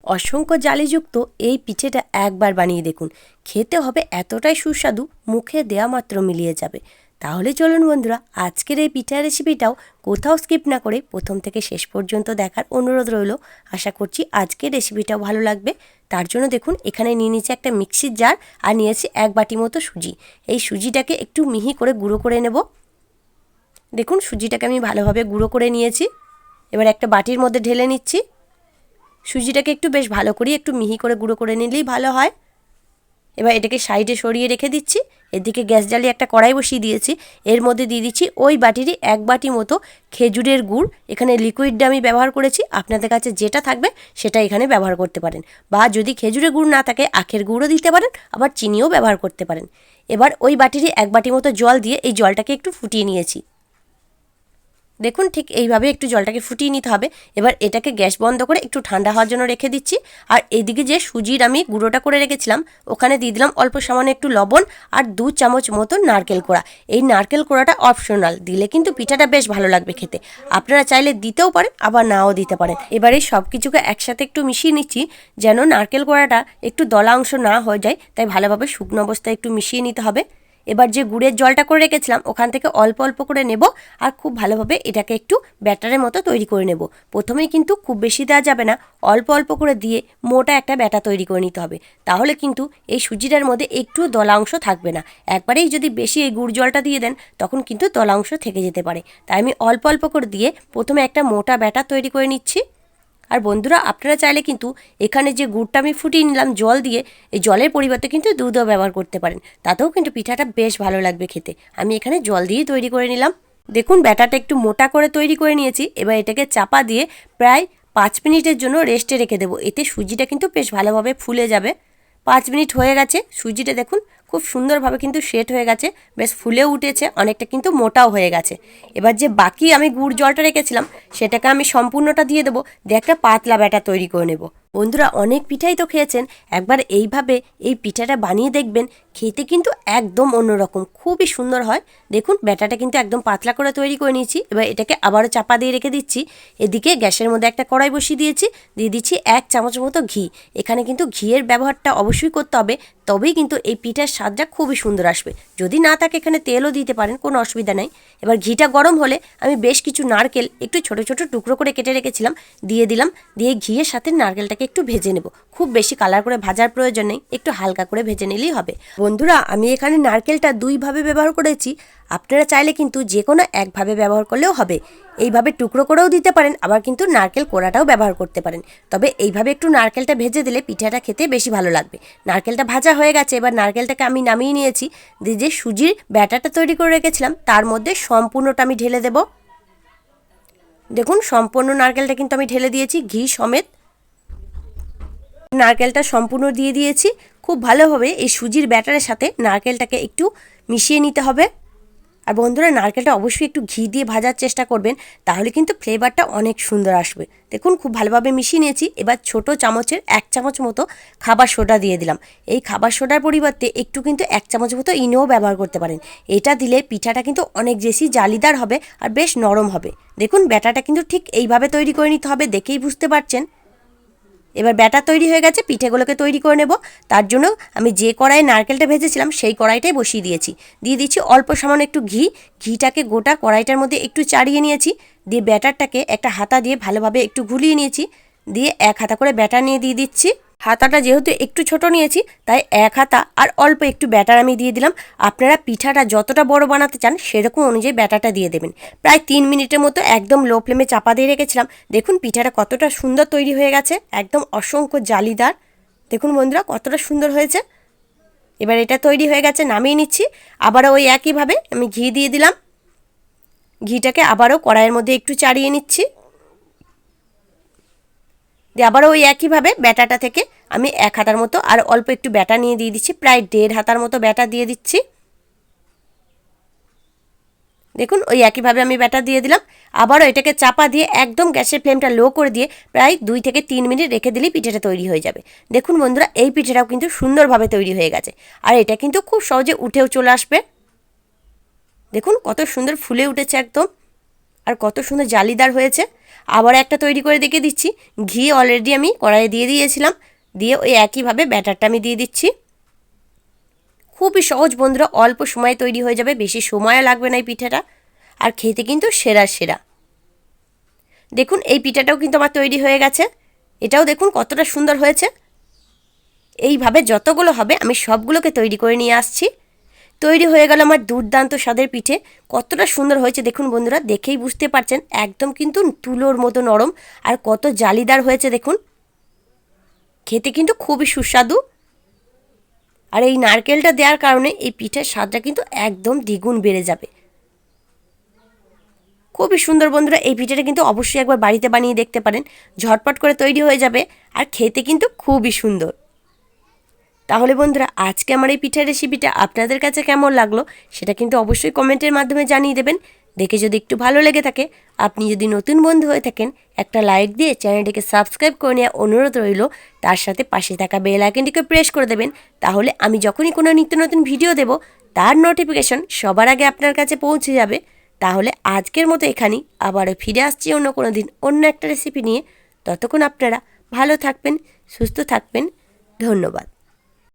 অসংখ্য জালিযুক্ত এই পিঠেটা একবার বানিয়ে দেখুন, খেতে হবে এতটাই সুস্বাদু, মুখে দেওয়া মাত্র মিলিয়ে যাবে। তাহলে চলুন বন্ধুরা, আজকের এই পিঠার রেসিপিটাও কোথাও স্কিপ না করে প্রথম থেকে শেষ পর্যন্ত দেখার অনুরোধ রইল। আশা করছি আজকের রেসিপিটাও ভালো লাগবে। তার জন্য দেখুন, এখানে নিয়ে নিয়েছি একটা মিক্সির জার আর নিয়েছি 1 বাটি মতো সুজি। এই সুজিটাকে একটু মিহি করে গুঁড়ো করে নেব। দেখুন, সুজিটাকে আমি ভালোভাবে গুঁড়ো করে নিয়েছি। এবার একটা বাটির মধ্যে ঢেলে নিচ্ছি। সুজিটাকে একটু বেশ ভালো করে একটু মিহি করে গুঁড়ো করে নিলেই ভালো হয়। এবার এটাকে সাইডে সরিয়ে রেখে দিচ্ছি। এদিকে গ্যাস জ্বালিয়ে একটা কড়াই বসিয়ে দিয়েছি। এর মধ্যে দিয়ে দিচ্ছি ওই বাটিরই 1 বাটি মতো খেজুরের গুড়। এখানে লিকুইডটা আমি ব্যবহার করেছি, আপনাদের কাছে যেটা থাকবে সেটা এখানে ব্যবহার করতে পারেন, বা যদি খেজুরের গুড় না থাকে আখের গুড়ও দিতে পারেন, আবার চিনিও ব্যবহার করতে পারেন। এবার ওই বাটিরই 1 বাটি মতো জল দিয়ে এই জলটাকে একটু ফুটিয়ে নিয়েছি। দেখুন, ঠিক এইভাবে একটু জলটাকে ফুটিয়ে নিতে হবে। এবার এটাকে গ্যাস বন্ধ করে একটু ঠান্ডা হওয়ার জন্য রেখে দিচ্ছি। আর এদিকে যে সুজির আমি গুঁড়োটা করে রেখেছিলাম, ওখানে দিয়ে দিলাম অল্প সামান্য একটু লবণ আর 2 চামচ মতো নারকেল কোড়া। এই নারকেল কোড়াটা অপশনাল, দিলে কিন্তু পিঠাটা বেশ ভালো লাগবে খেতে। আপনারা চাইলে দিতেও পারেন, আবার নাও দিতে পারেন। এবারে সব কিছুকে একসাথে একটু মিশিয়ে নিচ্ছি, যেন নারকেল কোড়াটা একটু দলা অংশ না হয়ে যায়, তাই ভালোভাবে শুকনো অবস্থায় একটু মিশিয়ে নিতে হবে। এবার যে গুড়ের জলটা করে রেখেছিলাম ওখান থেকে অল্প অল্প করে নেব, আর খুব ভালোভাবে এটাকে একটু ব্যাটারের মতো তৈরি করে নেব। প্রথমেই কিন্তু খুব বেশি দেওয়া যাবে না, অল্প অল্প করে দিয়ে মোটা একটা ব্যাটা তৈরি করে নিতে হবে। তাহলে কিন্তু এই সুজিটার মধ্যে একটু দলা অংশ থাকবে না। একবারেই যদি বেশি এই গুড় জলটা দিয়ে দেন, তখন কিন্তু দলা অংশ থেকে যেতে পারে। তাই আমি অল্প অল্প করে দিয়ে প্রথমে একটা মোটা ব্যাটা তৈরি করে নিচ্ছি। আর বন্ধুরা, আপনারা চাইলে কিন্তু এখানে যে গুড়টা আমি ফুটিয়ে নিলাম জল দিয়ে, এই জলের পরিবর্তে কিন্তু দুধও ব্যবহার করতে পারেন, তাতেও কিন্তু পিঠাটা বেশ ভালো লাগবে খেতে। আমি এখানে জল দিয়ে তৈরি করে নিলাম। দেখুন, ব্যাটাটা একটু মোটা করে তৈরি করে নিয়েছি। এবার এটাকে চাপা দিয়ে প্রায় 5 মিনিটের জন্য রেস্টে রেখে দেবো। এতে সুজিটা কিন্তু বেশ ভালোভাবে ফুলে যাবে। 5 মিনিট হয়ে গেছে। সুজিটা দেখুন খুব সুন্দরভাবে কিন্তু সেট হয়ে গেছে, বেশ ফুলেও উঠেছে, অনেকটা কিন্তু মোটাও হয়ে গেছে। এবার যে বাকি আমি গুড় জলটা রেখেছিলাম সেটাকে আমি সম্পূর্ণটা দিয়ে দেবো, দিয়ে একটা পাতলা ব্যাটা তৈরি করে নেব। বন্ধুরা, অনেক পিঠাই তো খেয়েছেন, একবার এইভাবে এই পিঠাটা বানিয়ে দেখবেন, খেতে কিন্তু একদম অন্যরকম, খুবই সুন্দর হয়। দেখুন, ব্যাটাটা কিন্তু একদম পাতলা করে তৈরি করে নিয়েছি। এবার এটাকে আবারও চাপা দিয়ে রেখে দিচ্ছি। এদিকে গ্যাসের মধ্যে একটা কড়াই বসিয়ে দিয়েছি, দিয়ে দিচ্ছি 1 চামচ মতো ঘি। এখানে কিন্তু ঘিয়ের ব্যবহারটা অবশ্যই করতে হবে, তবেই কিন্তু এই পিঠার স্বাদটা খুবই সুন্দর আসবে। যদি না থাকে এখানে তেলও দিতে পারেন, কোনো অসুবিধা নেই। এবার ঘিটা গরম হলে আমি বেশ কিছু নারকেল একটু ছোট ছোট টুকরো করে কেটে রেখেছিলাম দিয়ে দিলাম, দিয়ে ঘিয়ের সাথে নারকেলটাকে একটু ভেজে নেব। খুব বেশি কালার করে ভাজার প্রয়োজন নেই, একটু হালকা করে ভেজে নিলেই হবে। বন্ধুরা, আমি এখানে নারকেলটা 2 ভাবে ব্যবহার করেছি। আপনারা চাইলে কিন্তু যে কোনো একভাবে ব্যবহার করলেও হবে। এইভাবে টুকরো করেও দিতে পারেন, আবার কিন্তু নারকেল কোড়াটাও ব্যবহার করতে পারেন। তবে এইভাবে একটু নারকেলটা ভেজে দিলে পিঠাটা খেতে বেশি ভালো লাগবে। নারকেলটা ভাজা হয়ে গেছে, এবার নারকেলটাকে আমি নামিয়ে নিয়েছি। দিয়ে যে সুজির ব্যাটারটা তৈরি করে রেখেছিলাম তার মধ্যে সম্পূর্ণটা আমি ঢেলে দেব। দেখুন, সম্পূর্ণ নারকেলটা কিন্তু আমি ঢেলে দিয়েছি, ঘি সমেত নারকেলটা সম্পূর্ণ দিয়ে দিয়েছি। খুব ভালোভাবে এই সুজির ব্যাটারের সাথে নারকেলটাকে একটু মিশিয়ে নিতে হবে। আর বন্ধুরা, নারকেলটা অবশ্যই একটু ঘি দিয়ে ভাজার চেষ্টা করবেন, তাহলে কিন্তু ফ্লেভারটা অনেক সুন্দর আসবে। দেখুন, খুব ভালোভাবে মিশিয়ে নিয়েছি। এবার ছোট চামচের 1 চামচ মতো খাবার সোডা দিয়ে দিলাম। এই খাবার সোডার পরিবর্তে একটু কিন্তু 1 চামচ মতো ইনোও ব্যবহার করতে পারেন। এটা দিলে পিঠাটা কিন্তু অনেক বেশি জালিদার হবে আর বেশ নরম হবে। দেখুন, ব্যাটাটা কিন্তু ঠিক এইভাবে তৈরি করে নিতে হবে, দেখেই বুঝতে পারছেন। এবার ব্যাটার তৈরি হয়ে গেছে, পিঠেগুলোকে তৈরি করে নেব। তার জন্য আমি যে কড়াইয়ে নারকেলটা ভেজেছিলাম সেই কড়াইটাই বসিয়ে দিয়েছি। দিয়ে দিচ্ছি অল্প সামান্য একটু ঘি। ঘিটাকে গোটা কড়াইটার মধ্যে একটু চাড়িয়ে নিয়েছি, দিয়ে ব্যাটারটাকে একটা হাতা দিয়ে ভালোভাবে একটু গুলিয়ে নিয়েছি। দিয়ে 1 হাতা করে ব্যাটার নিয়ে দিয়ে দিচ্ছি। হাতাটা যেহেতু একটু ছোট নিয়েছি, তাই 1 হাতা আর অল্প একটু ব্যাটার আমি দিয়ে দিলাম। আপনারা পিঠাটা যতটা বড় বানাতে চান সেরকম অনুযায়ী ব্যাটারটা দিয়ে দেবেন। প্রায় 3 মিনিটের মতো একদম লো ফ্লেমে চাপা দিয়ে রেখেছিলাম। দেখুন, পিঠাটা কতটা সুন্দর তৈরি হয়ে গেছে, একদম অসংখ্য জালিদার। দেখুন বন্ধুরা, কতটা সুন্দর হয়েছে। এবার এটা তৈরি হয়ে গেছে, নামিয়ে নিচ্ছি। আবারও ওই একইভাবে আমি ঘি দিয়ে দিলাম। ঘিটাকে আবারও কড়াইয়ের মধ্যে একটু চাড়িয়ে নিচ্ছি। দিয়ে আবারও ওই একইভাবে ব্যাটাটা থেকে আমি 1 হাতার মতো আর অল্প একটু ব্যাটা নিয়ে দিয়ে দিচ্ছি, প্রায় 1.5 হাতার মতো ব্যাটা দিয়ে দিচ্ছি। দেখুন, ওই একইভাবে আমি ব্যাটা দিয়ে দিলাম। আবারও এটাকে চাপা দিয়ে একদম গ্যাসের ফ্লেমটা লো করে দিয়ে প্রায় 2 থেকে 3 মিনিট রেখে দিলেই পিঠাটা তৈরি হয়ে যাবে। দেখুন বন্ধুরা, এই পিঠাটাও কিন্তু সুন্দরভাবে তৈরি হয়ে গেছে, আর এটা কিন্তু খুব সহজে উঠেও চলে আসবে। দেখুন কত সুন্দর ফুলে উঠেছে একদম, আর কত সুন্দর জালিদার হয়েছে। আবার একটা তৈরি করে দেখিয়ে দিচ্ছি। ঘি অলরেডি আমি কড়াইয়ে দিয়ে দিয়েছিলাম, দিয়ে ওই একইভাবে ব্যাটারটা আমি দিয়ে দিচ্ছি। খুবই সহজ বন্ধুরা, অল্প সময়ে তৈরি হয়ে যাবে, বেশি সময়ও লাগবে না এই পিঠাটা, আর খেতে কিন্তু সেরা সেরা। দেখুন এই পিঠাটাও কিন্তু আমার তৈরি হয়ে গেছে, এটাও দেখুন কতটা সুন্দর হয়েছে। এইভাবে যতগুলো হবে আমি সবগুলোকে তৈরি করে নিয়ে আসছি। তৈরি হয়ে গেল আমার দুর্দান্ত স্বাদের পিঠে। কতটা সুন্দর হয়েছে দেখুন বন্ধুরা, দেখেই বুঝতে পারছেন একদম কিন্তু তুলোর মতো নরম, আর কত জালিদার হয়েছে দেখুন। খেতে কিন্তু খুবই সুস্বাদু, আর এই নারকেলটা দেওয়ার কারণে এই পিঠের স্বাদটা কিন্তু একদম দ্বিগুণ বেড়ে যাবে। খুবই সুন্দর বন্ধুরা, এই পিঠাটা কিন্তু অবশ্যই একবার বাড়িতে বানিয়ে দেখতে পারেন, ঝটপট করে তৈরি হয়ে যাবে, আর খেতে কিন্তু খুবই সুন্দর। তাহলে বন্ধুরা আজকে আমার এই পিঠার রেসিপিটা আপনাদের কাছে কেমন লাগলো সেটা কিন্তু অবশ্যই কমেন্টের মাধ্যমে জানিয়ে দেবেন। দেখে যদি একটু ভালো লেগে থাকে, আপনি যদি নতুন বন্ধু হয়ে থাকেন, একটা লাইক দিয়ে চ্যানেলটিকে সাবস্ক্রাইব করে নেওয়ার অনুরোধ রইল। তার সাথে পাশে থাকা বেল আইকনটিকে প্রেস করে দেবেন, তাহলে আমি যখনই কোনো নিত্য নতুন ভিডিও দেব তার নোটিফিকেশন সবার আগে আপনার কাছে পৌঁছে যাবে। তাহলে আজকের মতো এখানেই, আবারও ফিরে আসছি অন্য কোনো দিন অন্য একটা রেসিপি নিয়ে। ততক্ষণ আপনারা ভালো থাকবেন, সুস্থ থাকবেন। ধন্যবাদ।